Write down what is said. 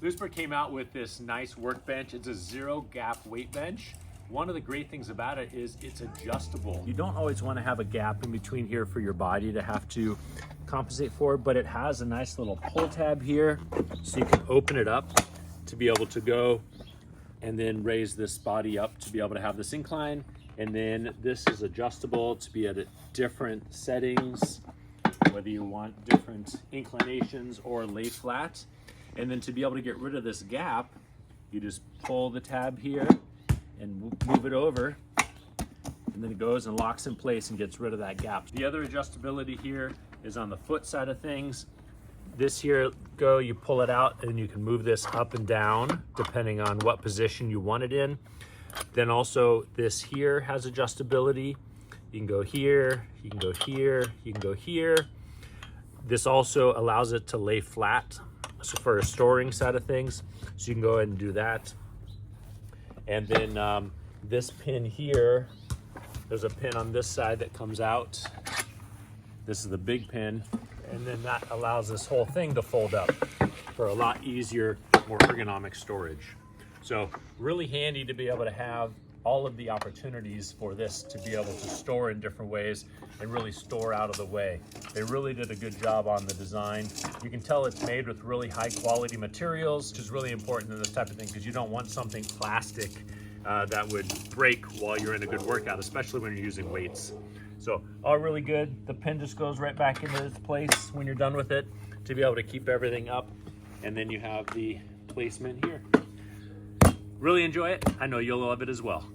Lusper came out with this nice workbench. It's a zero gap weight bench. One of the great things about it is it's adjustable. You don't always want to have a gap in between here for your body to have to compensate for, but it has a nice little pull tab here, so you can open it up to be able to go and then raise this body up to be able to have this incline. And then this is adjustable to be at different settings, whether you want different inclinations or lay flat. And then to be able to get rid of this gap, you just pull the tab here and move it over, and then it goes and locks in place and gets rid of that gap. The other adjustability here is on the foot side of things. This here, you pull it out and you can move this up and down depending on what position you want it in. Then also this here has adjustability. You can go here, you can go here, you can go here. This also allows it to lay flat, so for a storing side of things, so you can go ahead and do that. And then this pin here, there's a pin on this side that comes out. This is the big pin, and then that allows this whole thing to fold up for a lot easier, more ergonomic storage. So really handy to be able to have all of the opportunities for this to be able to store in different ways and really store out of the way. They really did a good job on the design. You can tell it's made with really high quality materials, which is really important in this type of thing because you don't want something plastic that would break while you're in a good workout, especially when you're using weights. So all really good. The pin just goes right back into its place when you're done with it to be able to keep everything up. And then you have the placement here. Really enjoy it. I know you'll love it as well.